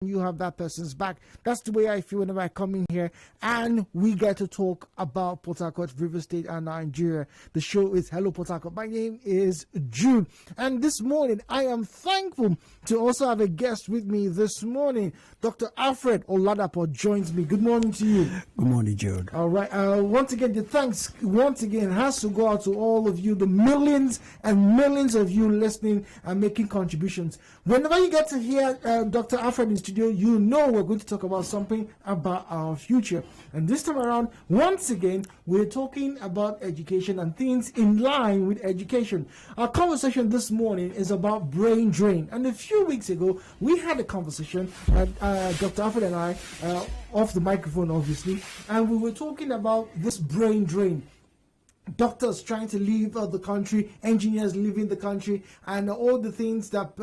you have that person's back. That's the way I feel whenever I come in here and we get to talk about Port Harcourt, River State, and Nigeria. The show is Hello Port Harcourt. My name is Jude, and this morning I am thankful to also have a guest with me this morning. Dr. Alfred Oladapo joins me. Good morning to you. Good morning, Jude. All right. Once again, the thanks once again has to go out to all of you, the millions and millions of you listening and making contributions. Whenever you get to hear Dr. Alfred in studio, you know we're going to talk about something about our future. And this time around, once again, we're talking about education and things in line with education. Our conversation this morning is about brain drain. And a few weeks ago, we had a conversation, Dr. Alfred and I, off the microphone, obviously, and we were talking about this brain drain. Doctors trying to leave the country, engineers leaving the country, and all the things that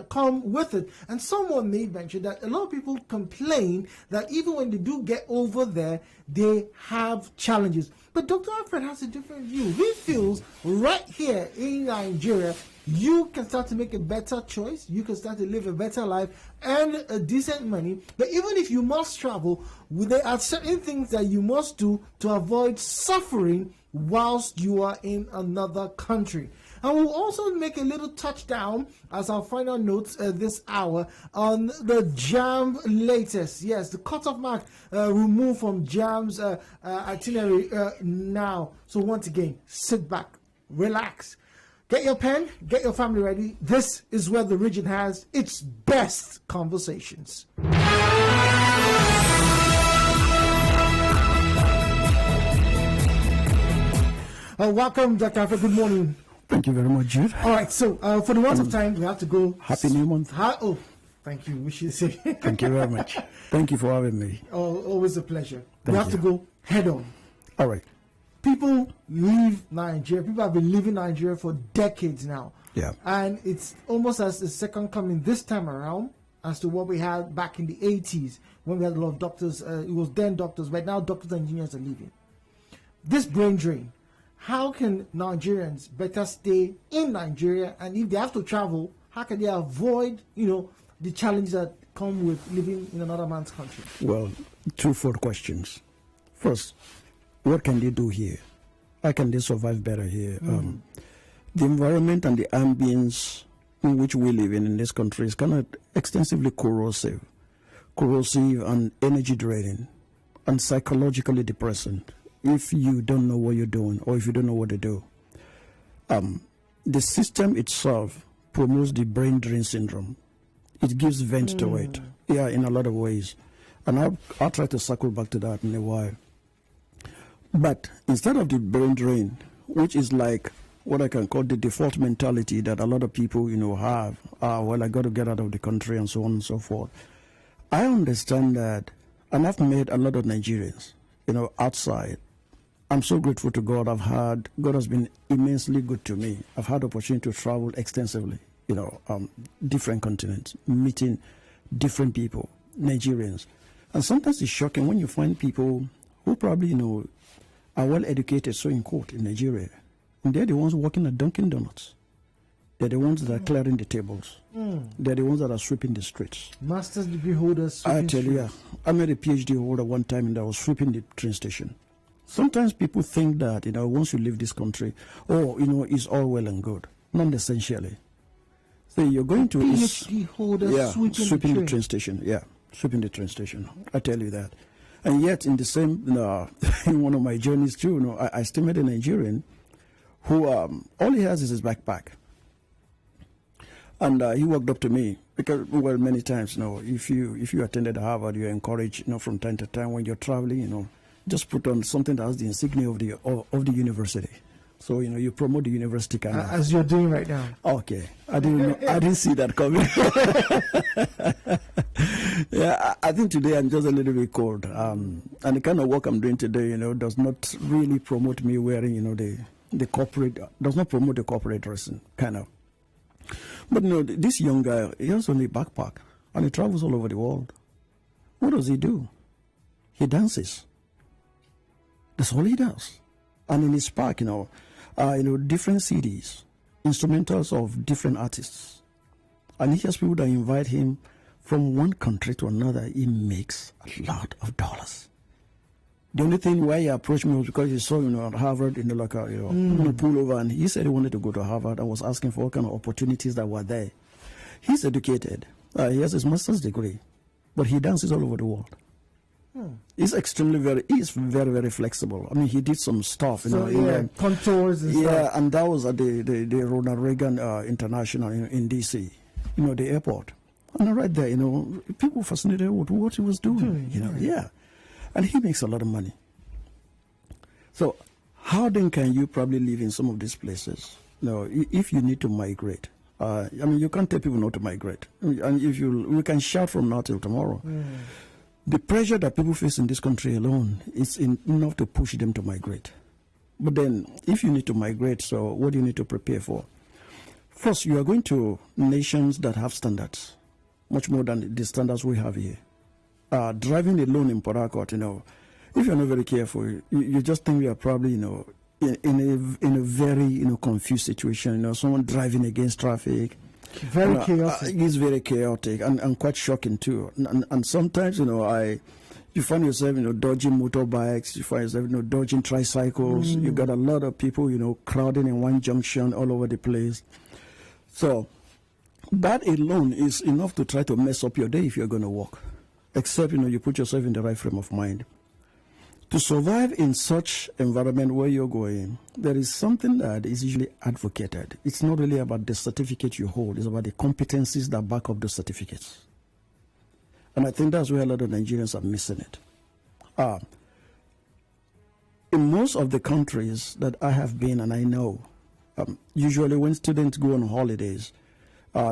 come with it. And someone made mention that a lot of people complain that even when they do get over there, they have challenges. But Dr. Alfred has a different view. He feels right here in Nigeria, you can start to make a better choice. You can start to live a better life, earn a decent money. But even if you must travel, there are certain things that you must do to avoid suffering whilst you are in another country. And we'll also make a little touchdown as our final notes this hour on the JAM latest. Yes, the cutoff mark removed from JAM's itinerary now. So once again, sit back, relax. Get your pen, get your family ready. This is where the region has its best conversations. Welcome, Dr. Alfred. Good morning. Thank you very much, Jude. All right, so for the want of time, we have to go. Happy New Month. Oh, thank you. We should say. Thank you very much. Thank you for having me. Oh, always a pleasure. Thank we have you. to go head on. All right. People leave Nigeria. People have been leaving Nigeria for decades now. Yeah. And it's almost as the second coming this time around as to what we had back in the 80s when we had a lot of doctors. It was then doctors, but now doctors and engineers are leaving. This brain drain. How can Nigerians better stay in Nigeria? And if they have to travel, how can they avoid, the challenges that come with living in another man's country? Well, twofold questions. First, what can they do here? How can they survive better here? The environment and the ambience in which we live in this country is kind of extensively corrosive and energy draining and psychologically depressing if you don't know what you're doing or if you don't know what to do. The system itself promotes the brain drain syndrome. It gives vent to it, in a lot of ways. And I'll try to circle back to that in a while. But instead of the brain drain, which is like what I can call the default mentality that a lot of people, have, I got to get out of the country and so on and so forth. I understand that, and I've met a lot of Nigerians, outside. I'm so grateful to God. God has been immensely good to me. I've had opportunity to travel extensively, different continents, meeting different people, Nigerians. And sometimes it's shocking when you find people who probably, are well educated, so in quote, in Nigeria. And they're the ones working at Dunkin' Donuts. They're the ones that are clearing the tables. They're the ones that are sweeping the streets. Master's degree holders. I tell you, I met a PhD holder one time and I was sweeping the train station. Sometimes people think that, once you leave this country, it's all well and good. Not essentially. So you're going to... PhD holder sweeping the train station. Yeah, sweeping the train station. I tell you that. And yet, in the same, in one of my journeys too, I still met a Nigerian who all he has is his backpack. And he walked up to me because, many times, if you attended Harvard, you're encouraged, from time to time when you're traveling, just put on something that has the insignia of the university. So, you promote the university kind of. As you're doing right now. Okay. I didn't see that coming. Yeah, I think today I'm just a little bit cold. And the kind of work I'm doing today, does not really promote me wearing, the corporate, does not promote the corporate dressing, kind of. But, this young guy, he has only a backpack, and he travels all over the world. What does he do? He dances. That's all he does. And in his park, different CDs, instrumentals of different artists. And he has people that invite him from one country to another, he makes a lot of dollars. The only thing why he approached me was because he saw, at Harvard, like a pull over, and he said he wanted to go to Harvard and was asking for all kind of opportunities that were there. He's educated. He has his master's degree, but he dances all over the world. He's very, very flexible. I mean, he did some stuff, contours and stuff. Yeah, and that was at the Ronald Reagan International in D.C., the airport. And right there, people were fascinated with what he was doing, yeah. And he makes a lot of money. So how then can you probably live in some of these places? If you need to migrate. You can't tell people not to migrate. And we can shout from now till tomorrow. The pressure that people face in this country alone is enough to push them to migrate. But then, if you need to migrate, so what do you need to prepare for? First, you are going to nations that have standards, much more than the standards we have here. Driving alone in Port Harcourt, if you're not very careful, you just think you are probably, in a very, confused situation. Someone driving against traffic. Very chaotic. It's very chaotic and quite shocking too. And sometimes, you find yourself, dodging motorbikes. You find yourself, dodging tricycles. You got a lot of people, crowding in one junction all over the place. So that alone is enough to try to mess up your day if you're going to walk. Except, you put yourself in the right frame of mind. To survive in such environment where you're going, there is something that is usually advocated. It's not really about the certificate you hold. It's about the competencies that back up the certificates. And I think that's where a lot of Nigerians are missing it. In most of the countries that I have been and I know, usually when students go on holidays,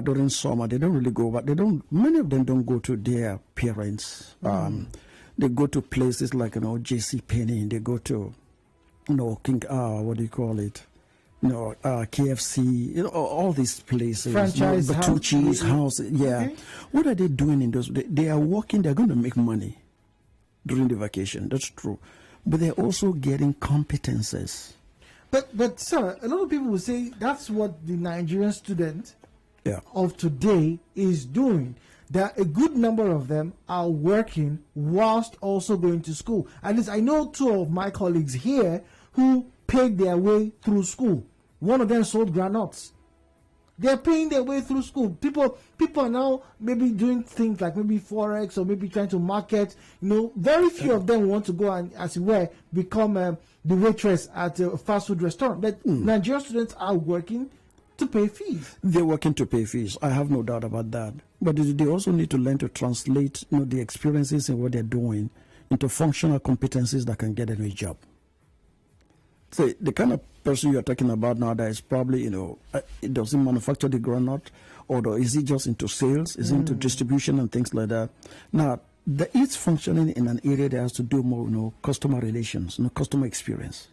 during summer, they don't really go, but many of them don't go to their parents. They go to places like, J.C. Penney. They go to, KFC, all these places. Franchise Bertucci's house. Yeah. Okay. What are they doing in those? They are working. They're going to make money during the vacation. That's true. But they're also getting competences. But sir, a lot of people will say that's what the Nigerian student of today is doing. That a good number of them are working whilst also going to school. At least I know two of my colleagues here who paid their way through school. One of them sold granuts. They're paying their way through school. People are now maybe doing things like maybe Forex or maybe trying to market. Very few of them want to go and, as it were, become the waitress at a fast food restaurant. But Nigerian students are working to pay fees. They're working to pay fees. I have no doubt about that. But they also need to learn to translate the experiences in what they're doing into functional competencies that can get them a job. So the kind of person you're talking about now that is probably, it doesn't manufacture the granite, or is he just into sales, is he into distribution and things like that. Now, it's functioning in an area that has to do more, customer relations, customer experience.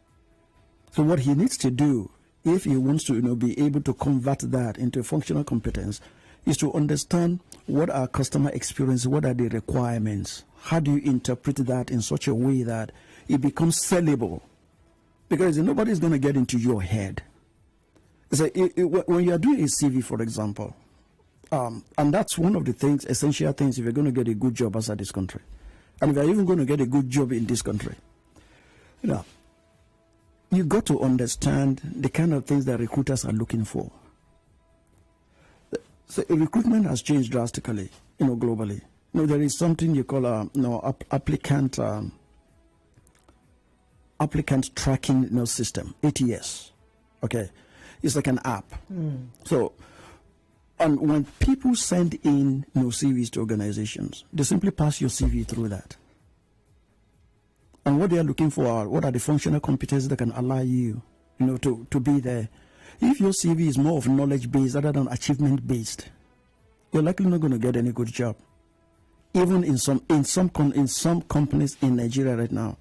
So what he needs to do, if he wants to, be able to convert that into a functional competence, is to understand what are customer experience, what are the requirements, how do you interpret that in such a way that it becomes sellable. Because nobody's going to get into your head. So when you are doing a CV, for example, and that's one of the things, essential things, if you're going to get a good job outside this country, and if you're even going to get a good job in this country, you've got to understand the kind of things that recruiters are looking for. So recruitment has changed drastically, globally. There is something you call applicant tracking system, ATS. Okay, it's like an app. So, and when people send in CVs to organizations, they simply pass your CV through that. And what they are looking for are what are the functional competencies that can allow you, to be there. If your CV is more of knowledge-based rather than achievement-based, you're likely not going to get any good job. Even in some companies in Nigeria right now.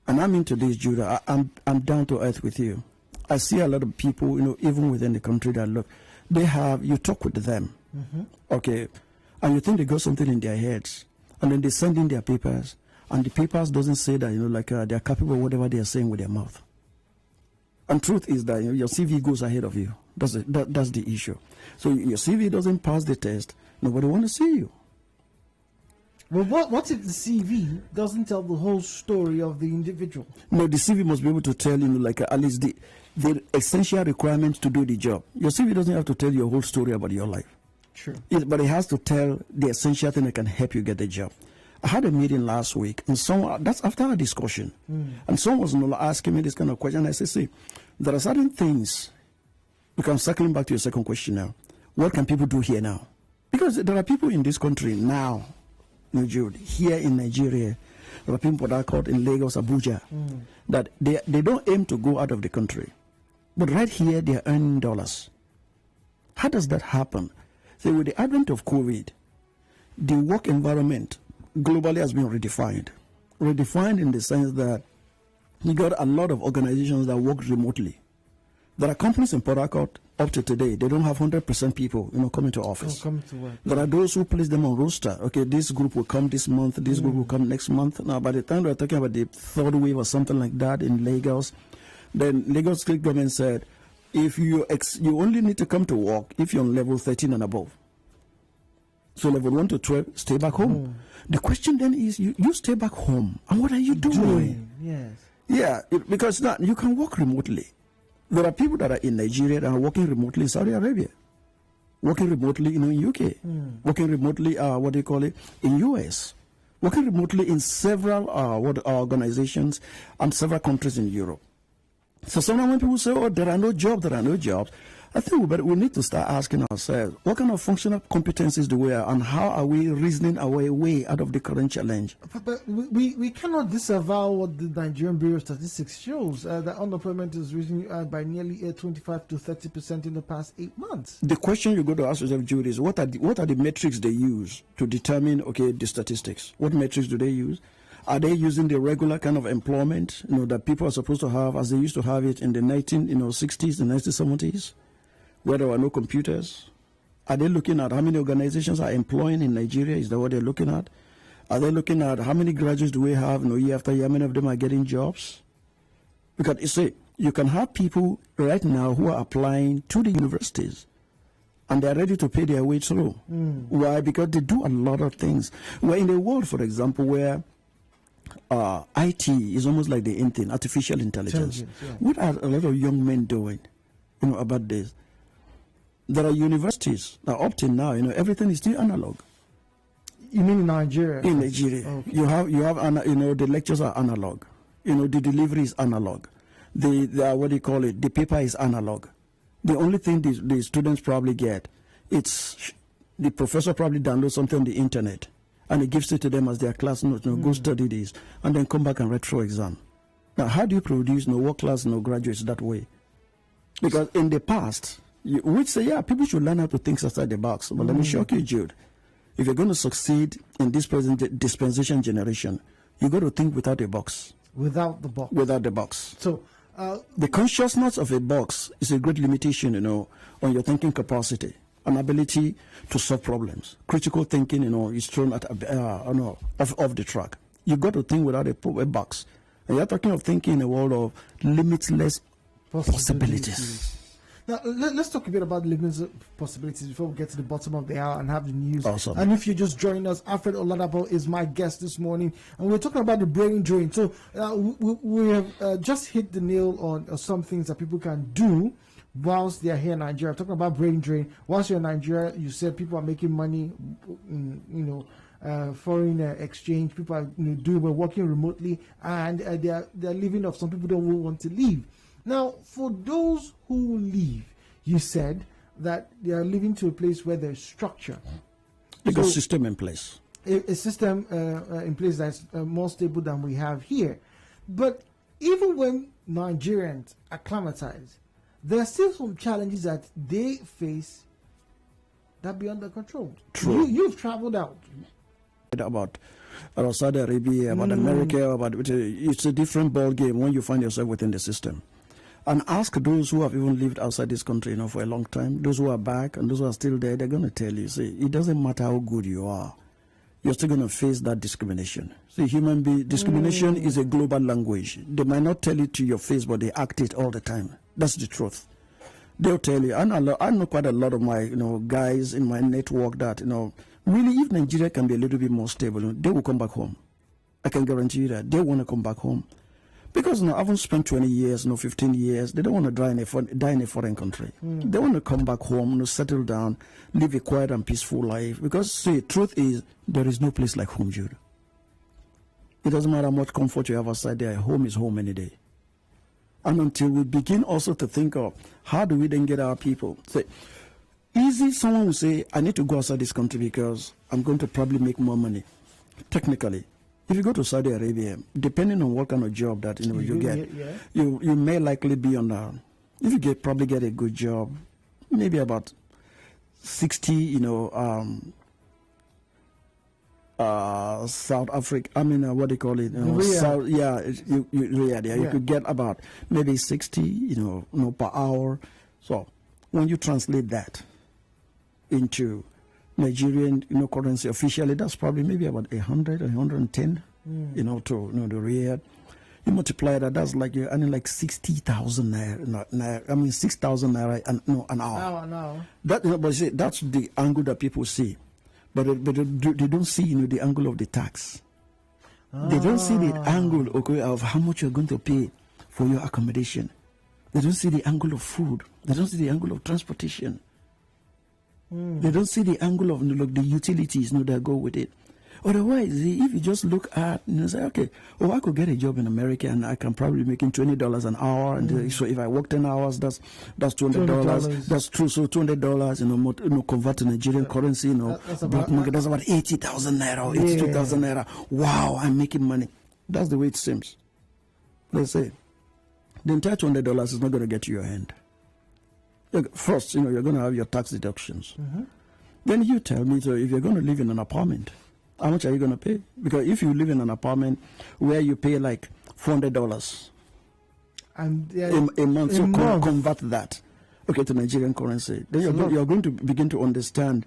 And I'm into this, Jude. I'm down to earth with you. I see a lot of people, even within the country that look, you talk with them, okay, and you think they got something in their heads, and then they send in their papers, and the papers doesn't say that, they're capable of whatever they are saying with their mouth. And truth is that your CV goes ahead of you. That's the issue. So your CV doesn't pass the test. Nobody want to see you. Well, what if the CV doesn't tell the whole story of the individual? No, the CV must be able to tell, like at least the essential requirements to do the job. Your CV doesn't have to tell your whole story about your life. True. But it has to tell the essential thing that can help you get the job. I had a meeting last week, and that's after a discussion, and someone was asking me this kind of question. I said, see, there are certain things, because I'm circling back to your second question now. What can people do here now? Because there are people in this country now, Jude, here in Nigeria, there are people that are caught in Lagos, Abuja, that they don't aim to go out of the country. But right here, they are earning dollars. How does that happen? So with the advent of COVID, the work environment globally has been redefined. Redefined in the sense that you got a lot of organizations that work remotely. There are companies in Port Harcourt up to today, they don't have 100% people, coming to office. Come to work. There are those who place them on roster. Okay, this group will come this month, this group will come next month. Now, by the time we're talking about the third wave or something like that in Lagos, then Lagos State government said, if you only need to come to work if you're on level 13 and above. So level 1 to 12, stay back home. The question then is, you stay back home, and what are you doing? Yes. Yeah, because now you can work remotely. There are people that are in Nigeria that are working remotely in Saudi Arabia, working remotely in UK, working remotely, in US, working remotely in several organizations and several countries in Europe. So sometimes when people say, oh, there are no jobs, I think we need to start asking ourselves, what kind of functional competencies do we have, and how are we reasoning our way out of the current challenge? But we cannot disavow what the Nigerian Bureau of Statistics shows, that unemployment is rising by nearly 25 to 30% in the past 8 months. The question you got to ask yourself, Jude, is what are the metrics they use to determine, the statistics? What metrics do they use? Are they using the regular kind of employment, that people are supposed to have as they used to have it in the 1960s and 1970s? Where there were no computers? Are they looking at how many organizations are employing in Nigeria? Is that what they're looking at? Are they looking at how many graduates do we have, year after year, how many of them are getting jobs? Because you can have people right now who are applying to the universities and they're ready to pay their way through. Why? Because they do a lot of things. We're in a world, for example, where IT is almost like the thing, artificial intelligence. Yeah. What are a lot of young men doing, about this? There are universities that up till now, everything is still analog. You mean in Nigeria? In Nigeria, okay. you have, the lectures are analog. The delivery is analog. The paper is analog. The only thing the students probably get, it's the professor probably downloads something on the internet, and he gives it to them as their class notes. Go study this, and then come back and retro exam. Now, how do you produce world class graduates that way? Because in the past, we'd say, people should learn how to think outside the box. But let me shock you, Jude. If you're going to succeed in this present dispensation generation, you got to think without a box. Without the box. Without the box. So, the consciousness of a box is a great limitation, on your thinking capacity, an ability to solve problems. Critical thinking, is thrown at off the track. You got to think without a box. And you're talking of thinking in a world of limitless possibilities. Now, let's talk a bit about limitless possibilities before we get to the bottom of the hour and have the news. Awesome. And if you're just joining us, Alfred Oladapo is my guest this morning, and we're talking about the brain drain. So we have just hit the nail on some things that people can do whilst they're here in Nigeria. Talking about brain drain. Whilst you're in Nigeria, you said people are making money, foreign exchange. People are working remotely, and they're living off. Some people don't want to leave. Now, for those who leave, you said that they are living to a place where there's structure. There's a system in place. A system in place that's more stable than we have here. But even when Nigerians acclimatize, there are still some challenges that they face that be under control. True. You've traveled out. About Saudi Arabia, about America, it's a different ball game when you find yourself within the system. And ask those who have even lived outside this country, for a long time, those who are back and those who are still there, they're going to tell you, see, it doesn't matter how good you are, you're still going to face that discrimination. See, discrimination is a global language. They might not tell it to your face, but they act it all the time. That's the truth. They'll tell you, and I know quite a lot of my guys in my network that really, if Nigeria can be a little bit more stable, they will come back home. I can guarantee you that they want to come back home, because I haven't spent 20 years, 15 years. They don't want to die in a foreign country. They want to come back home, settle down, live a quiet and peaceful life. Because see, truth is, there is no place like home, Jude. It doesn't matter how much comfort you have outside there. Home is home any day. And until we begin also to think of how do we then get our people. Say, easy, someone will say, I need to go outside this country because I'm going to probably make more money. Technically, if you go to Saudi Arabia, depending on what kind of job that you get, you may likely be on if you probably get a good job, maybe about 60, South Africa. I mean, what do you call it? South, you could get about maybe 60, per hour. So when you translate that into Nigerian, currency officially, that's probably maybe about 100 or 110, to the Riyadh. You multiply that, that's like you're earning like 60,000 naira. I mean, 6,000 naira an hour. No. That, but see, that's the angle that people see. But they don't see, the angle of the tax. They don't see the angle, of how much you're going to pay for your accommodation. They don't see the angle of food. They don't see the angle of transportation. They don't see the angle of the utilities that go with it. Otherwise, if you just look at say, okay, I could get a job in America and I can probably making $20 an hour, and so if I work 10 hours, that's $200. That's true. So $200, convert to Nigerian currency, that's about 80,000 naira or 82,000 naira. Wow, I'm making money. That's the way it seems. Let's say the entire $200 is not going to get to your hand. First, you're going to have your tax deductions. Then you tell me, so if you're going to live in an apartment, how much are you going to pay? Because if you live in an apartment where you pay like $400 a month, so convert that, to Nigerian currency. Then you're going to begin to understand.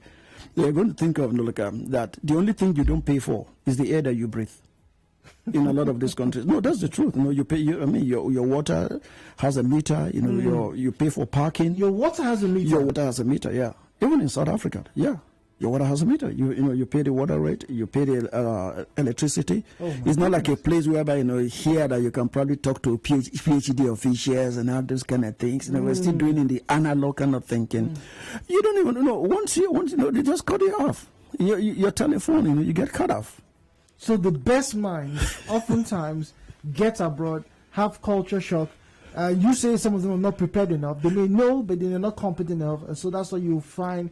You're going to think of that the only thing you don't pay for is the air that you breathe. In a lot of these countries, no, that's the truth. You pay. Your water has a meter. You pay for parking. Your water has a meter. Your water has a meter. Yeah, even in South Africa. Yeah. Your water has a meter. You pay the water rate. You pay the electricity. It's not like a place whereby here that you can probably talk to PhD officials and all those kind of things. We're still doing in the analog kind of thinking. You don't even know. Once they just cut it off. Your telephone, you get cut off. So the best minds oftentimes get abroad, have culture shock. You say some of them are not prepared enough. They may know, but they're not competent enough. And so that's why you find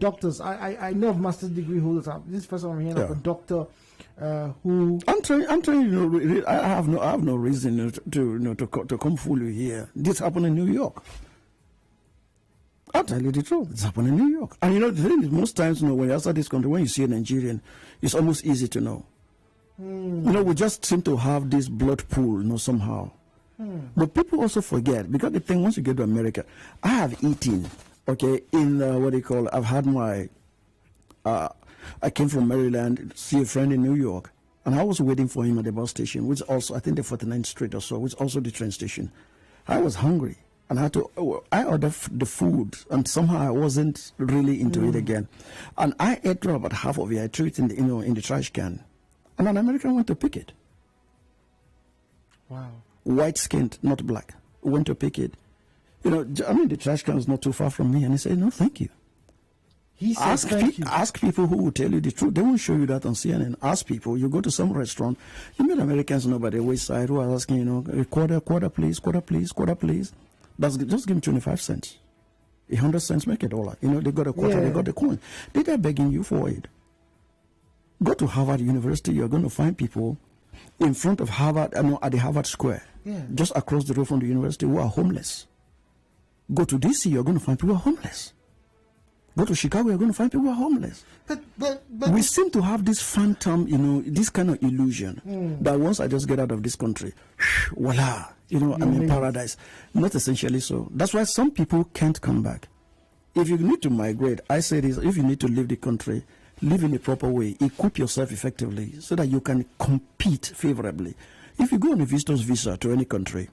doctors. I know of master's degree holders. This is the first time I'm hearing of a doctor who. I'm trying. I have no reason to come fool you here. This happened in New York. I'll tell you the truth. It's happened in New York. And the thing is, most times, when you're outside this country, when you see a Nigerian, it's almost easy to know. We just seem to have this blood pool, somehow. But people also forget, because the thing, once you get to America, I have eaten. In I've had my, I came from Maryland, see a friend in New York, and I was waiting for him at the bus station, which also, I think the 49th Street or so, which also the train station. I was hungry, and I ordered the food, and somehow I wasn't really into it again. And I ate about half of it. I threw it in the trash can. And an American went to pick it. Wow. White-skinned, not black, went to pick it. The trash can is not too far from me, and he said, "No, thank you." He said, "Thank you." Ask people who will tell you the truth. They won't show you that on CNN. Ask people. You go to some restaurant, you meet Americans by the wayside who are asking, a quarter please, quarter please, quarter please. Just give me 25 cents. 100 cents make $1. They got a quarter, they got the coin. They're begging you for it. Go to Harvard University. You're going to find people in front of Harvard, at the Harvard Square, just across the road from the university, who are homeless. Go to DC, you're going to find people who are homeless. Go to Chicago, you're going to find people who are homeless. But we seem to have this phantom, this kind of illusion that once I just get out of this country, voila, I'm in paradise. Not essentially so. That's why some people can't come back. If you need to migrate, I say this, if you need to leave the country, live in a proper way, equip yourself effectively so that you can compete favorably. If you go on a visitor's visa to any country,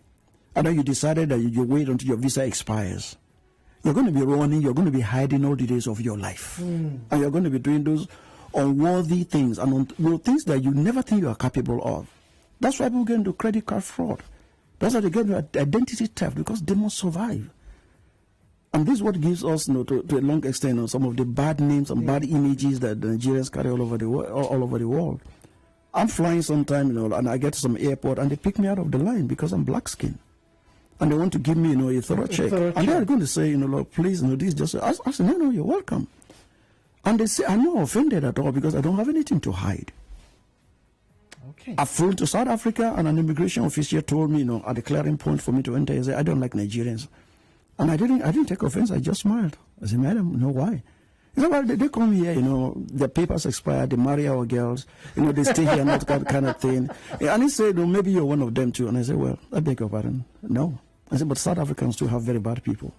and then you decided that you wait until your visa expires, you're going to be running, you're going to be hiding all the days of your life. And you're going to be doing those unworthy things and things that you never think you are capable of. That's why people get into credit card fraud. That's why they get into identity theft, because they must survive. And this is what gives us, to a long extent, some of the bad names and bad images that the Nigerians carry all over the world. I'm flying sometime, and I get to some airport, and they pick me out of the line because I'm black skinned, and they want to give me, a thorough check. And they're going to say, Lord, please, this just. I said, no, you're welcome. And they say, I'm not offended at all because I don't have anything to hide. Okay. I flew to South Africa, and an immigration officer told me, at the clearing point for me to enter, he said, I don't like Nigerians. And I didn't take offense. I just smiled. I said, madam, why? He said, well, they come here, their papers expire, they marry our girls, they stay here, not that kind of thing. And he said, maybe you're one of them too. And I said, well, I beg your pardon. No. I said, but South Africans too have very bad people.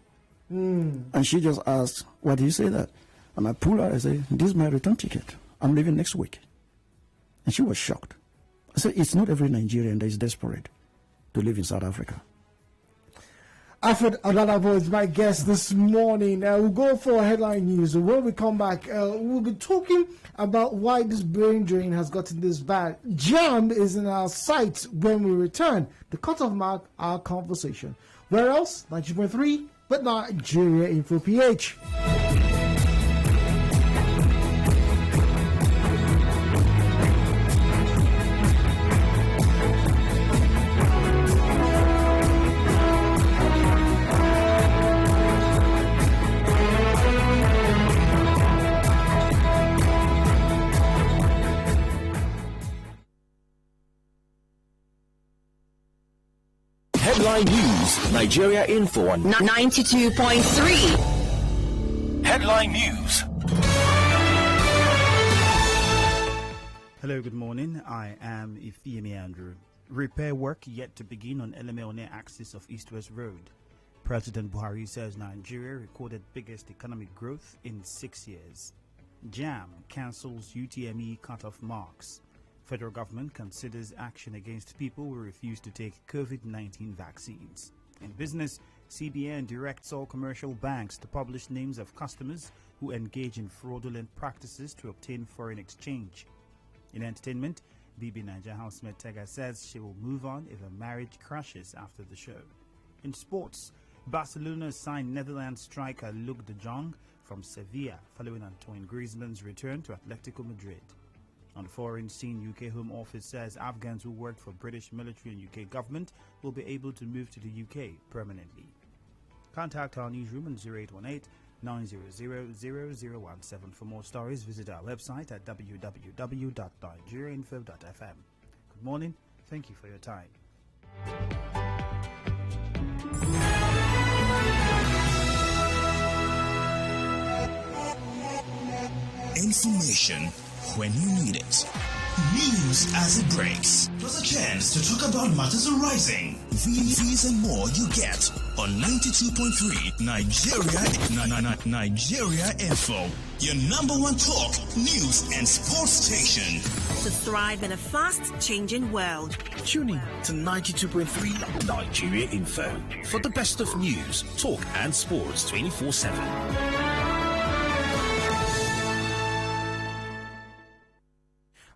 And she just asked, why do you say that? And I pulled her, I said, this is my return ticket. I'm leaving next week. And she was shocked. I said, it's not every Nigerian that is desperate to live in South Africa. Alfred Oladapo is my guest this morning. We'll go for headline news. When we come back, we'll be talking about why this brain drain has gotten this bad. JAMB is in our sights when we return. The cutoff mark, our conversation. Where else? 90.3, but Nigeria Info PH. Headline News, Nigeria Info on 92.3. Headline News. Hello, good morning. I am Ifeemi Andrew. Repair work yet to begin on Elemeone axis of East-West Road. President Buhari says Nigeria recorded biggest economic growth in 6 years. JAMB cancels UTME cutoff marks. Federal government considers action against people who refuse to take COVID-19 vaccines. In business, CBN directs all commercial banks to publish names of customers who engage in fraudulent practices to obtain foreign exchange. In entertainment, BB Niger housemate Tega says she will move on if her marriage crashes after the show. In sports, Barcelona signed Netherlands striker Luc de Jong from Sevilla following Antoine Griezmann's return to Atletico Madrid. On the foreign scene, UK Home Office says Afghans who worked for British military and UK government will be able to move to the UK permanently. Contact our newsroom on 0818-900-0017. For more stories, visit our website at www.nigeriainfo.fm. Good morning. Thank you for your time. Information when you need it. News as it breaks. Plus a chance to talk about matters arising. These and more you get on 92.3 Nigeria Info. Your number one talk, news and sports station. To thrive in a fast-changing world. Tune in to 92.3 Nigeria Info for the best of news, talk and sports 24/7.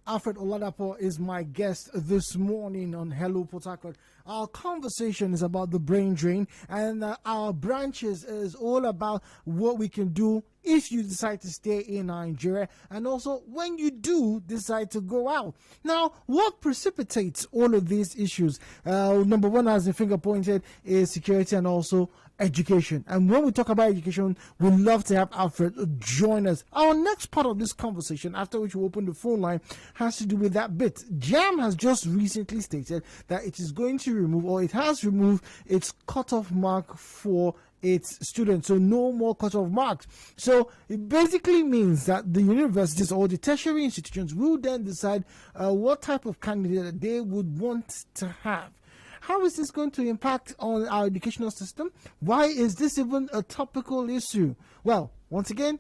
Alfred Oladapo is my guest this morning on Hello Port Harcourt. Our conversation is about the brain drain, and our branches is all about what we can do if you decide to stay in Nigeria, and also when you do decide to go out. Now, what precipitates all of these issues? Number one, as the finger pointed, is security and also education. And when we talk about education, we'd love to have Alfred join us. Our next part of this conversation, after which we open the phone line, has to do with that bit. JAMB has just recently stated that it is going to remove, or it has removed, its cutoff mark for its students, so no more cutoff marks. So it basically means that the universities or the tertiary institutions will then decide what type of candidate they would want to have. How is this going to impact on our educational system? Why is this even a topical issue? Well, once again,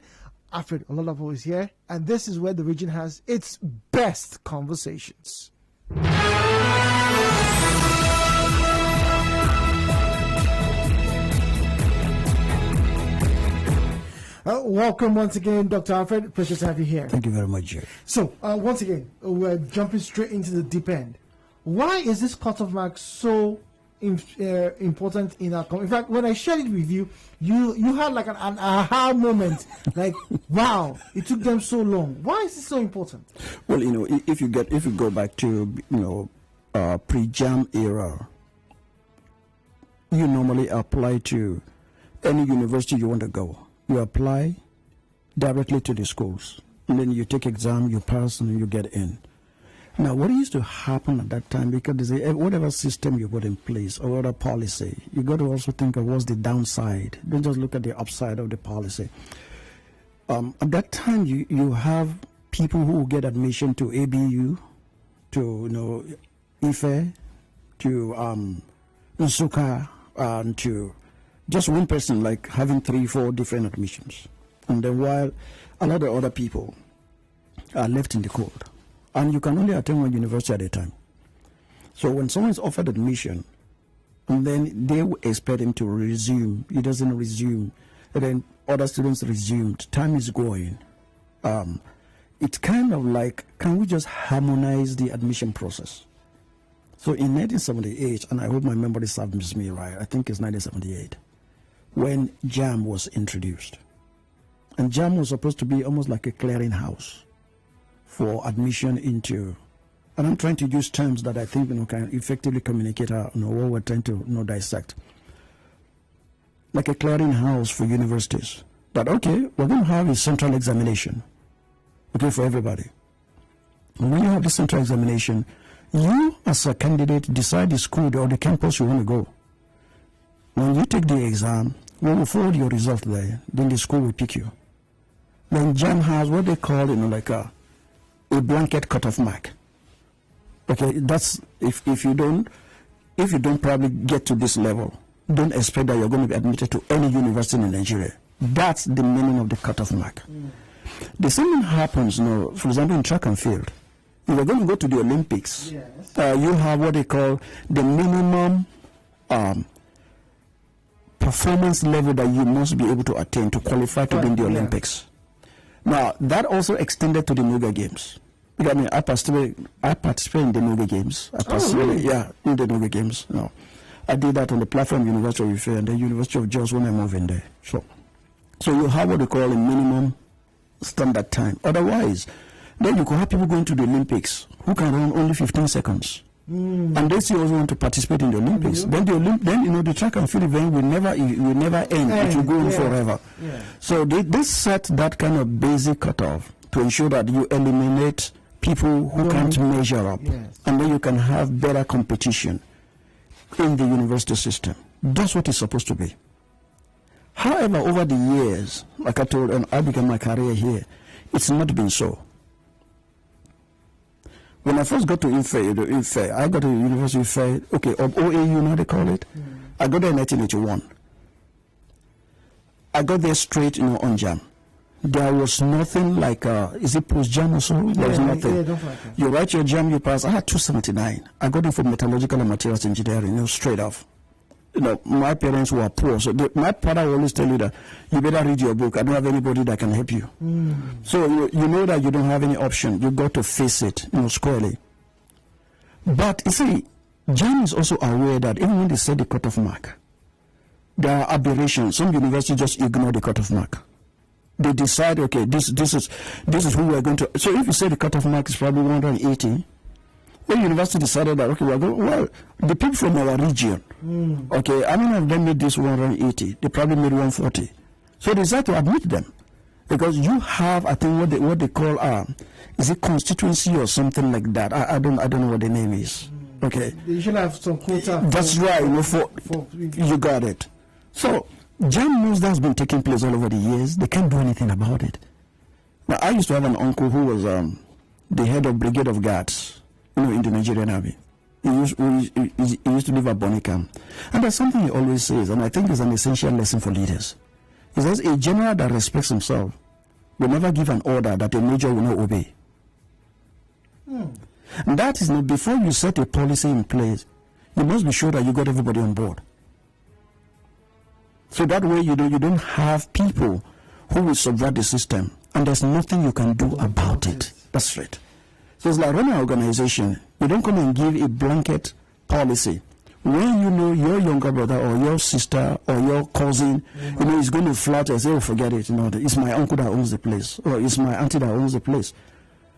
Alfred Oladapo is here, and this is where the region has its best conversations. Welcome once again, Dr. Alfred. Pleasure to have you here. Thank you very much, Jerry. So, once again, we're jumping straight into the deep end. Why is this cutoff mark so important in our in fact, when I shared it with you, you had like an aha moment, like, wow, it took them so long. Why is this so important? Well, if you go back to pre-JAM era, you normally apply to any university you want to go. You apply directly to the schools, and then you take exam, you pass, and then you get in. Now, what used to happen at that time, because whatever system you put in place or whatever policy, you got to also think of what's the downside. Don't just look at the upside of the policy. At that time, you have people who get admission to ABU, to IFE, to Nsukka, and to just one person, like having 3-4 different admissions. And then while a lot of other people are left in the cold. And you can only attend one university at a time. So when someone is offered admission, and then they expect him to resume, he doesn't resume, and then other students resumed, time is going. It's kind of like, can we just harmonize the admission process? So in 1978, and I hope my memory serves me right, I think it's 1978, when JAM was introduced. And JAM was supposed to be almost like a clearinghouse for admission into, and I'm trying to use terms that I think can effectively communicate what we're trying to dissect. Like a clearinghouse for universities. That okay, we're going to have a central examination, okay, for everybody. And when you have the central examination, you as a candidate decide the school or the campus you want to go. When you take the exam, we will forward your result there. Then the school will pick you. Then JAM has what they call like a blanket cutoff mark. Okay, that's if you don't probably get to this level, don't expect that you're going to be admitted to any university in Nigeria. That's the meaning of the cutoff mark. The same thing happens, for example, in track and field. If you're going to go to the Olympics, yes, you have what they call the minimum performance level that you must be able to attain to qualify to be in the Olympics. Now, that also extended to the Noga Games. I mean, I participate in the Noga Games. Really? Yeah, in the Noga Games. No, I did that on the platform University of Ife and the University of Jos when I moved in there. So you have what they call a minimum standard time. Otherwise, then you could have people going to the Olympics who can run only 15 seconds. And they still also want to participate in the Olympics. Then the track and field event will never end. It will go on forever. Yeah. So they set that kind of basic cutoff to ensure that you eliminate people who can't measure up, yes, and then you can have better competition in the university system. That's what it's supposed to be. However, over the years, like I told, and I began my career here, it's not been so. When I first got to Ife, I got to the University of Ife, okay, of OAU, now they call it. I got there in 1981. I got there straight, on JAM. There was nothing like, is it post-JAM or so? There was nothing. Yeah, you write your JAM, you pass. I had 279. I got in for metallurgical and materials engineering, straight off. My parents were poor, so my father will always tell you that you better read your book. I don't have anybody that can help you. So you know that you don't have any option. You got to face it, squarely. But you see, JAM is also aware that even when they set the cutoff mark, there are aberrations. Some universities just ignore the cutoff mark. They decide, okay, this is who we're going to. So if you say the cutoff mark is probably 180. The university decided that, okay, the people from our region, okay, how many of them made this 180? They probably made 140. So they decided to admit them. Because you have, I think, what they call, is it constituency or something like that? I don't know what the name is. Okay. They should have some quota. That's right, you got it. So, JAM knows that's been taking place all over the years. They can't do anything about it. Now, I used to have an uncle who was the head of Brigade of Guards, in the Nigerian Army. He used to live at Bonicam. And there's something he always says, and I think it's an essential lesson for leaders. He says, a general that respects himself will never give an order that a major will not obey. And that is not, before you set a policy in place, you must be sure that you got everybody on board. So that way you don't have people who will subvert the system, and there's nothing you can do about it. That's right. So it's like running an organization. You don't come and give a blanket policy. When you know your younger brother or your sister or your cousin, you know, is going to flat and say, oh, forget it, you know, it's my uncle that owns the place, or it's my auntie that owns the place.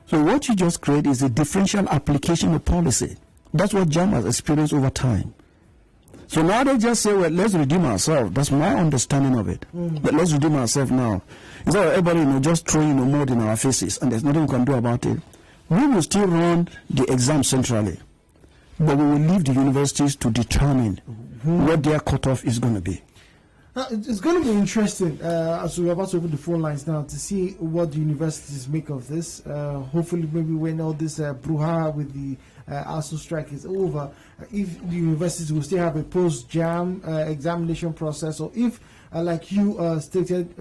So what you just create is a differential application of policy. That's what JAM has experienced over time. So now they just say, well, let's redeem ourselves. That's my understanding of it. But let's redeem ourselves now. Instead of everybody, you know, just throwing, you know, mud in our faces, and there's nothing we can do about it. We will still run the exam centrally, but we will leave the universities to determine what their cutoff is going to be. It's going to be interesting as we're about to open the phone lines now to see what the universities make of this. Hopefully, maybe when all this brouhaha with the ASU strike is over, if the universities will still have a post-JAM examination process, or if, like you stated,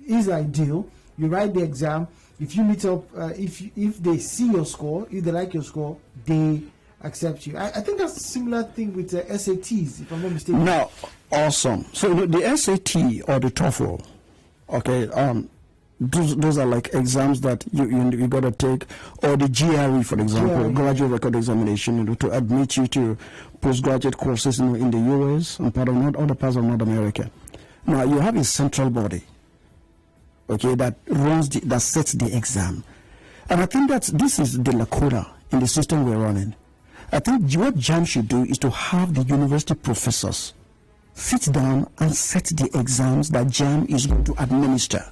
is ideal, you write the exam. If you meet up, if they see your score, if they like your score, they accept you. I think that's a similar thing with SATs, if I'm not mistaken. Now, awesome. So the SAT or the TOEFL, okay, those are like exams that you got to take, or the GRE, for example, graduate record examination, you know, to admit you to postgraduate courses, you know, in the US and part of other parts of North America. Now you have a central body, okay, that sets the exam, and I think that this is the lacuna in the system we're running. I think what JAM should do is to have the university professors sit down and set the exams that JAM is going to administer.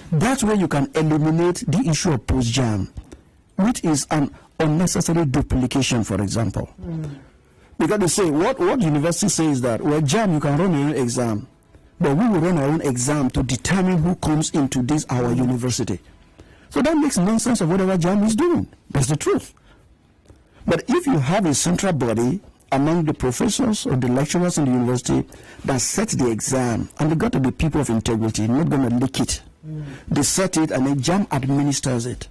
That's where you can eliminate the issue of post-JAM, which is an unnecessary duplication, for example. Because they say, what university says that, well, JAM, you can run your own exam, but we will run our own exam to determine who comes into our university. So that makes nonsense of whatever JAM is doing. That's the truth. But if you have a central body among the professors or the lecturers in the university that set the exam, and they got to be people of integrity, not going to leak it. They set it and then JAM administers it.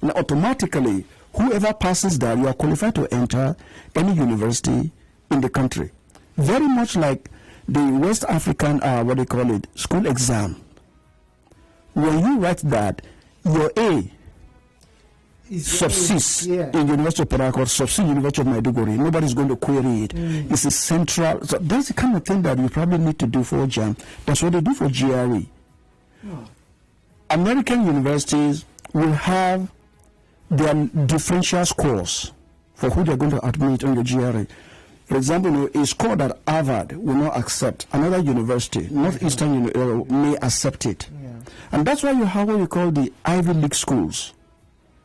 Now automatically, whoever passes that, you are qualified to enter any university in the country. Very much like the West African, school exam. When you write that, your A subsists in University of Port Harcourt, subsists in University of Maiduguri. Nobody's going to query it. It's a central. So that's the kind of thing that you probably need to do for JAM. That's what they do for GRE. American universities will have their differential scores for who they're going to admit on the GRE. For example, a score that Harvard will not accept, another university, Northeastern may accept it. And that's why you have what we call the Ivy League schools.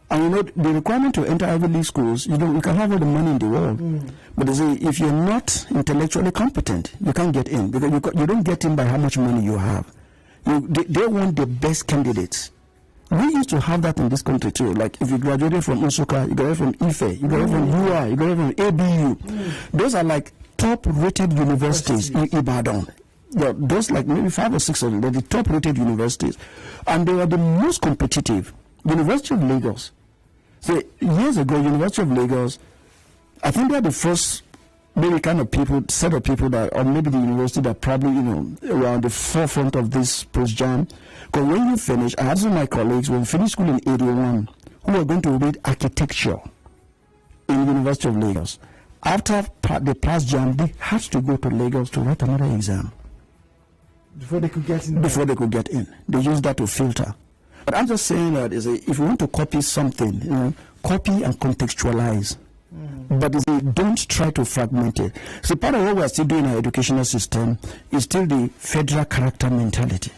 And you know, the requirement to enter Ivy League schools, you can have all the money in the world. But they say, if you're not intellectually competent, you can't get in. Because you don't get in by how much money you have. They want the best candidates. We used to have that in this country too. Like if you graduated from Nsukka, you graduated from Ife, you graduated from UI, you graduated from ABU. Those are like top-rated universities in Ibadan. Those like maybe 5 or 6 of them, they're the top-rated universities. And they are the most competitive. University of Lagos. So years ago, University of Lagos, I think they're the first maybe kind of set of people that, or maybe the university that probably, around the forefront of this post-JAM. Because when you finish, I had some of my colleagues, when we finished school in 81, who were going to read architecture in University of Lagos. After the past JAM, they had to go to Lagos to write another exam. Before they could get in. Before they could get in. They used that to filter. But I'm just saying that if you want to copy something, copy and contextualize. But don't try to fragment it. So part of what we're still doing in our educational system is still the federal character mentality.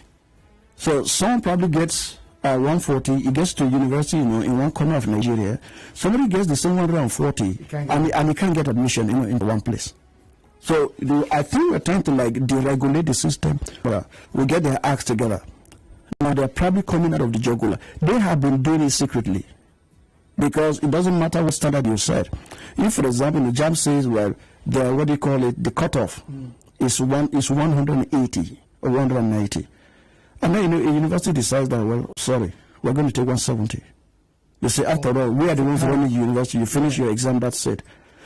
So someone probably gets 140, he gets to university, in one corner of Nigeria. Somebody gets the same 140, and he can't get admission, in one place. So I think we're trying to deregulate the system. We get their acts together. Now they're probably coming out of the jugular. They have been doing it secretly. Because it doesn't matter what standard you set. If, for example, the JAM says, well, the cutoff is 180 or 190. And then, a university decides that, well, sorry, we're going to take 170. They say, after all, we are the ones running the university. You finish your exam, that's it.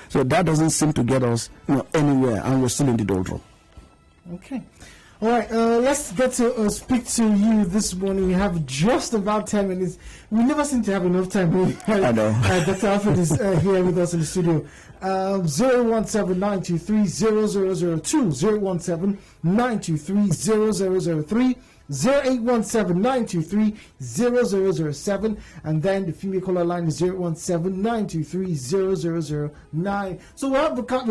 So that doesn't seem to get us, anywhere, and we're still in the doldrum. Okay. All right, let's get to speak to you this morning. We have just about 10 minutes. We never seem to have enough time. I know. Dr. Alfred is here with us in the studio. 017-923-0002, 017-923-0003, 0817-923-0007, and then the female caller line is 017-923-0009. So we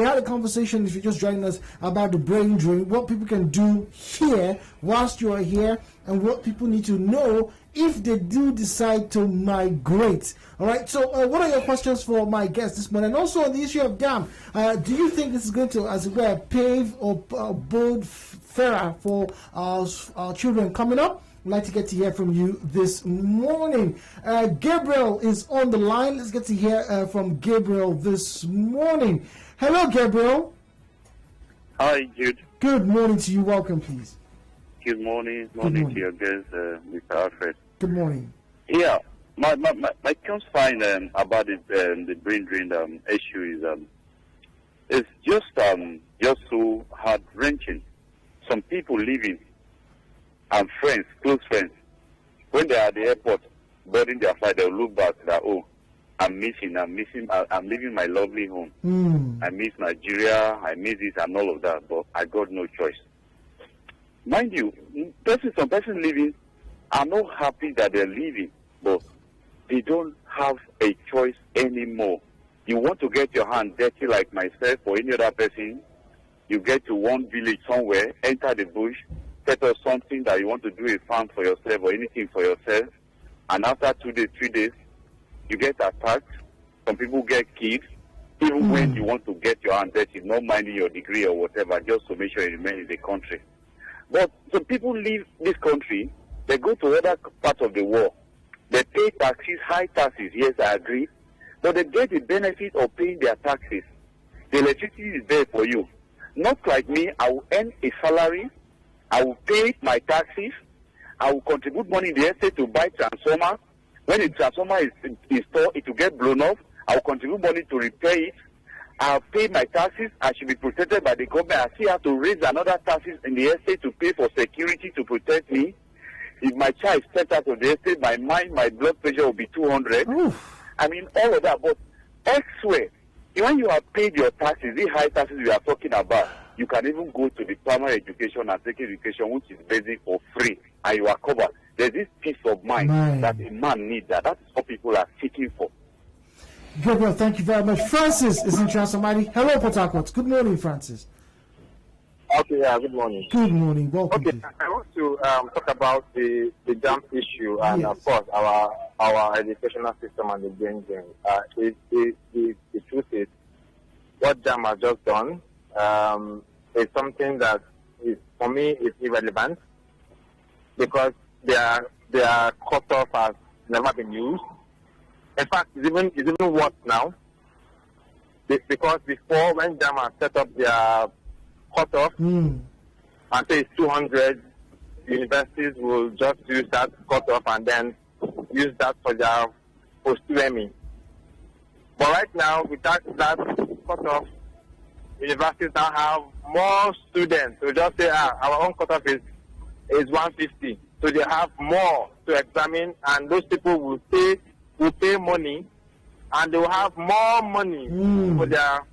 had a conversation, if you're just joining us, about the brain drain, what people can do here whilst you are here, and what people need to know if they do decide to migrate. All right, so what are your questions for my guest this morning? And also on the issue of dam, do you think this is going to, as it were, pave or build fairer for our children coming up? I'd like to get to hear from you this morning. Gabriel is on the line. Let's get to hear from Gabriel this morning. Hello, Gabriel. Hi, Jude. Good morning to you. Welcome, please. Good morning. Morning to your guest, Mr. Alfred. Good morning. Yeah, my concern about the brain drain issue is just so heart-wrenching. Some people leaving, and friends, close friends, when they are at the airport, boarding their flight, they'll look back that, oh, I'm leaving my lovely home. I miss Nigeria, I miss this and all of that, but I got no choice. Mind you, some person leaving are not happy that they're leaving, but they don't have a choice anymore. You want to get your hand dirty like myself or any other person, you get to one village somewhere, enter the bush, set up something that you want to do a farm for yourself or anything for yourself, and after 2 days, 3 days, you get attacked. Some people get killed, even when you want to get your hand dirty, not minding your degree or whatever, just to make sure you remain in the country. But some people leave this country, they go to other parts of the world. They pay taxes, high taxes, yes, I agree, but they get the benefit of paying their taxes. The electricity is there for you. Not like me, I will earn a salary, I will pay my taxes, I will contribute money in the estate to buy transformer. When the transformer is installed, it will get blown off. I will contribute money to repair it. I'll pay my taxes. I should be protected by the government. I still have to raise another taxes in the estate to pay for security to protect me. If my child steps out of the estate, my blood pressure will be 200. Oof. I mean, all of that. But elsewhere, when you have paid your taxes, the high taxes we are talking about, you can even go to the primary education and secondary education, which is basic for free, and you are covered. There's this peace of mind that a man needs. That is what people are seeking for. Gabriel, thank you very much. Francis is in Transamadi. Hello, Port Harcourt. Good morning, Francis. Okay, yeah, good morning. Good morning. Welcome. Okay, I want to talk about the jam issue and, of course, our educational system and the brain drain. The truth is, what jam has just done is something that is, for me, is irrelevant because their cutoff has never been used. In fact, it's even worse now because before, when jam has set up their cutoff, and say it's 200, universities will just use that cutoff and then use that for their post-UME. But right now, with that cutoff, universities now have more students. So just say, our own cutoff is 150. So they have more to examine, and those people will pay money, and they will have more money for their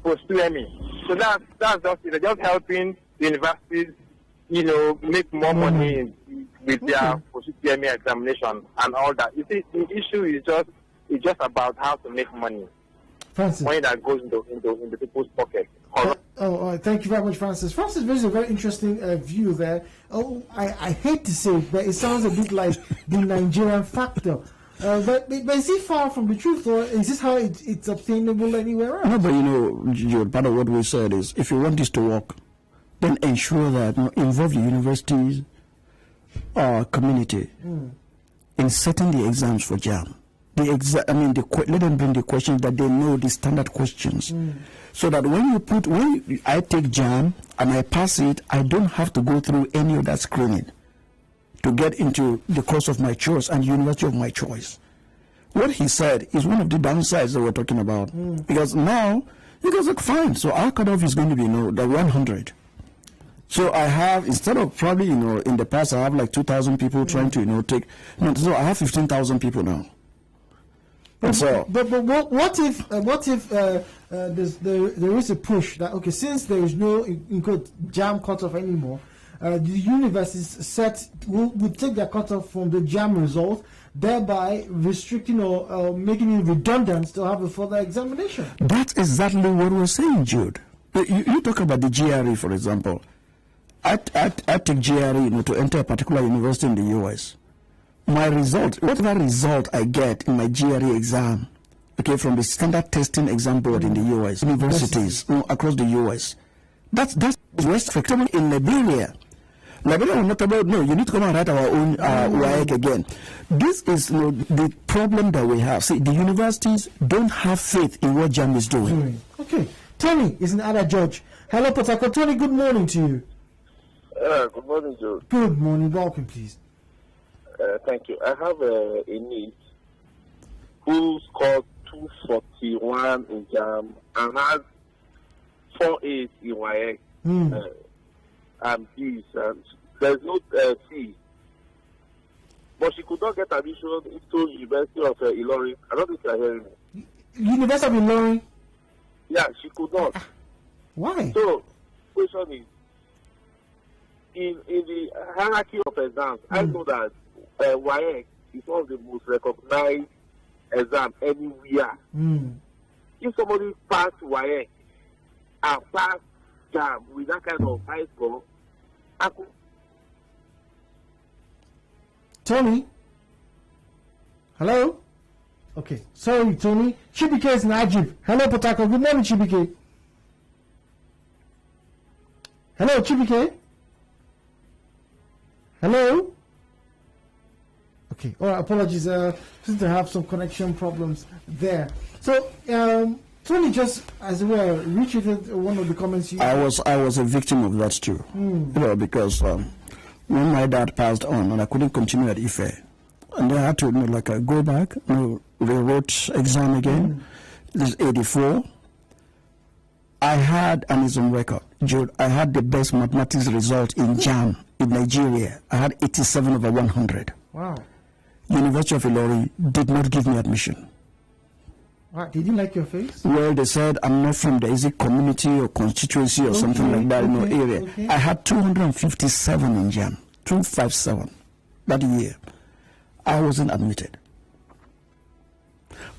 post-UME. So that's just it. They're just helping the universities, make more money with their post-UME examination and all that. You see, the issue is just about how to make money. Francis. Money that goes into people's pockets. Thank you very much, Francis. Francis raises a very interesting view there. I hate to say it, but it sounds a bit like the Nigerian factor. But is it far from the truth, or is this how it's obtainable anywhere else? No, but part of what we said is, if you want this to work, then ensure that involve the universities or community in setting the exams for JAM. Let them bring the questions that they know, the standard questions, so that when I take JAM and I pass it, I don't have to go through any of that screening to get into the course of my choice and university of my choice. What he said is one of the downsides that we're talking about. Because now, you guys look fine. So our cutoff is going to be the 100. So I have, instead of probably, in the past, I have like 2,000 people trying to, take. No, so I have 15,000 people now. But what if there is a push that, okay, since there is no jam cutoff anymore, the universities will take their cutoff from the jam result, thereby restricting or making it redundant to have a further examination. That's exactly what we're saying, Jude. You talk about the GRE, for example. I take GRE, to enter a particular university in the US. My result, whatever result I get in my GRE exam, okay, from the standard testing exam board in the US, universities across the US, that's West Africa. In Liberia will not about, no, you need to come and write our own WAEC again. This is the problem that we have. See, the universities don't have faith in what JAM is doing. Okay. Tony is an other judge. Hello, Potako. Tony, good morning to you. Good morning, Joe. Good morning. Welcome, please. Thank you. I have a niece who scored 241 in JAM and has 4.8 in WAEC and B's. There's no C. But she could not get admission into University of Ilorin. I don't think you're hearing me. University of Ilorin? Yeah, she could not. Why? So, question is, in the hierarchy of exams, I know that WAEC is one of the most recognized exams anywhere. If somebody passed WAEC and passed JAM with that kind of high score, I could. Tony? Hello? Okay, sorry, Tony. Chibike is Najib. Hello, Potako. Good morning, Chibike. Hello, Chibike. Hello? Okay, all right, apologies. Seem to have some connection problems there. So, Tony just, as it were, retweeted one of the comments you I was a victim of that too. Because when my dad passed on and I couldn't continue at IFE, and then I had to go back, rewrote exam again. This is 84. I had, and it's on record, Jude, I had the best mathematics result in JAM in Nigeria. I had 87 over 100. Wow. University of Ilorin did not give me admission. Wow. Did you like your face? Well, they said I'm not from the community or constituency or something like that in our area. I had 257 in JAM, 257 that year. I wasn't admitted.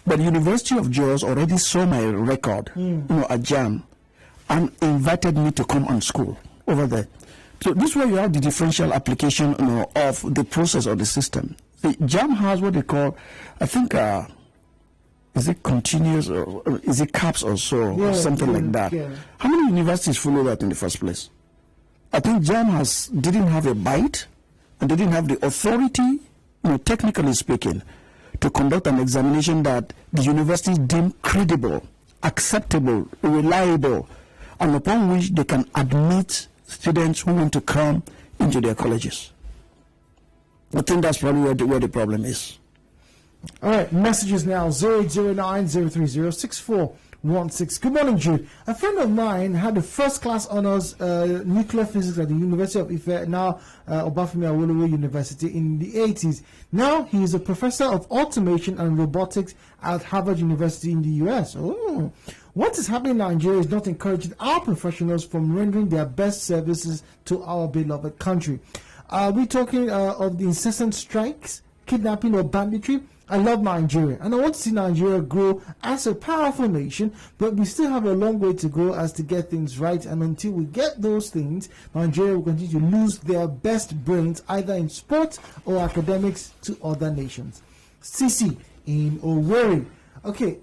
But the University of Jos already saw my record, at JAM, and invited me to come on school over there. So this way you have the differential application of the process or the system. The JAM has what they call, I think, is it continuous or is it caps or so, or something like that? Yeah. How many universities follow that in the first place? I think JAM didn't have a bite and they didn't have the authority, technically speaking, to conduct an examination that the universities deem credible, acceptable, reliable, and upon which they can admit students who want to come into their colleges. I think that's probably where the problem is. All right, messages now, 0809-030-6416. Good morning, Jude. A friend of mine had the first-class honors nuclear physics at the University of Ife, now Obafemi Awolowo University, in the 80s. Now he is a professor of automation and robotics at Harvard University in the US. Oh. What is happening in Nigeria is not encouraging our professionals from rendering their best services to our beloved country. Are we talking of the incessant strikes, kidnapping, or banditry? I love Nigeria, and I want to see Nigeria grow as a powerful nation, but we still have a long way to go as to get things right, and until we get those things, Nigeria will continue to lose their best brains, either in sports or academics, to other nations. Sisi in Owerri. Okay,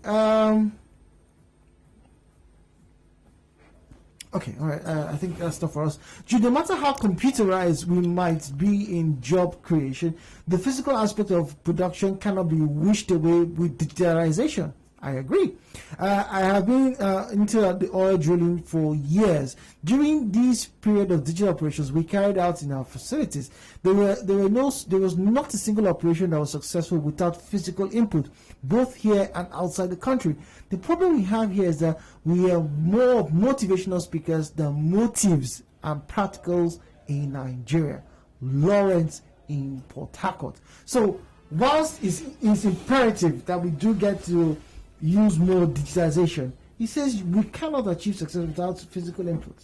okay, all right, I think that's stuff for us. No matter how computerized we might be in job creation, the physical aspect of production cannot be wished away with digitalization. I agree. I have been into the oil drilling for years. During this period of digital operations we carried out in our facilities, there was not a single operation that was successful without physical input, both here and outside the country. The problem we have here is that we are more motivational speakers than motives and Practicals in Nigeria. Lawrence in Port Harcourt. So, whilst it's imperative that we do get to use more digitization, he says we cannot achieve success without physical input.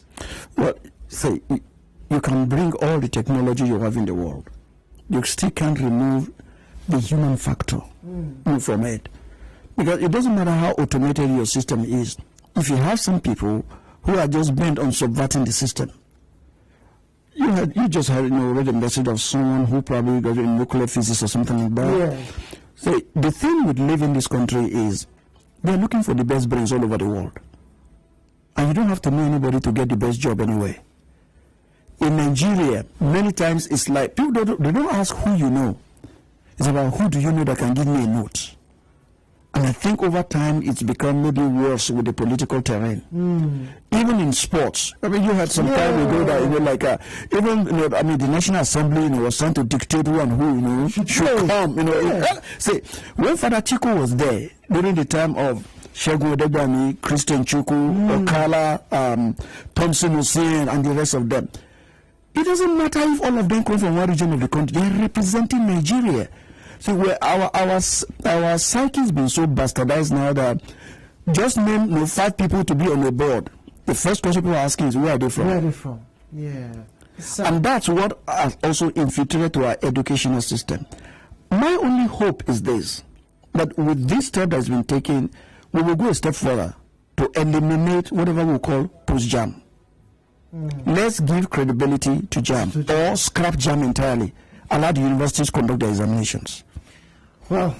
Well, say you can bring all the technology you have in the world. You still can't remove the human factor from it. Because it doesn't matter how automated your system is. If you have some people who are just bent on subverting the system, you just had read a message of someone who probably got in nuclear physics or something like that. Yeah. So the thing with living in this country is they're looking for the best brains all over the world. And you don't have to know anybody to get the best job anyway. In Nigeria, many times it's like people they don't ask who you know. It's about who do you know that can give me a note. And I think over time it's become maybe worse with the political terrain. Even in sports. I mean, you had some time ago that the National Assembly was trying to dictate who and who should come. Say, when Father Chico was there during the time of Shegun Odegbami, Christian Chukwu, Okala, Thompson Hussein, and the rest of them, it doesn't matter if all of them come from one region of the country. They're representing Nigeria. So where our psyche has been so bastardized now that just name 5 people to be on the board. The first question people are asking is, where are they from? Where are they from? Yeah. And that's what has also infiltrated to our educational system. My only hope is this, that with this step that's been taken, we will go a step further to eliminate whatever we call post-JAM. Let's give credibility to JAM or scrap JAM entirely. Allow the universities conduct their examinations. Well,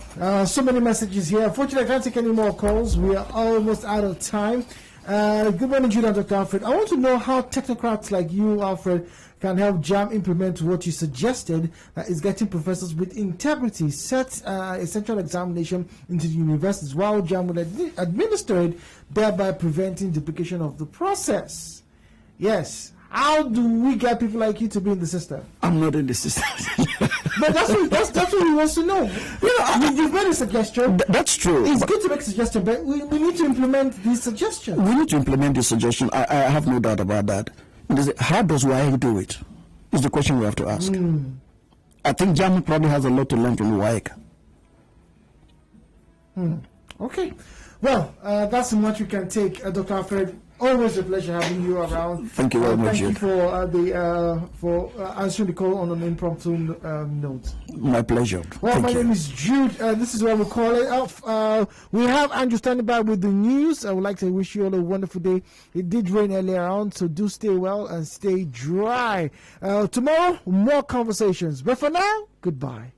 so many messages here. Unfortunately, I can't take any more calls. We are almost out of time. Good morning, Jude and Dr. Alfred. I want to know how technocrats like you, Alfred, can help JAM implement what you suggested, that is getting professors with integrity set a central examination into the universities while JAM will administer it, thereby preventing duplication of the process. Yes. How do we get people like you to be in the system? I'm not in the system. But that's what he wants to know. You've made a suggestion. That's true. It's good to make a suggestion, but we need to implement these suggestions. We need to implement this suggestion. I have no doubt about that. How does WAEC do it? Is the question we have to ask. I think JAM probably has a lot to learn from WAEC. Okay. Well, that's so much we can take, Dr. Alfred. Always a pleasure having you around. Thank you very much. Thank you for answering the call on an impromptu note. My pleasure. Well, my name is Jude. This is what we call it. We have Andrew standing by with the news. I would like to wish you all a wonderful day. It did rain earlier on, so do stay well and stay dry. Tomorrow, more conversations. But for now, goodbye.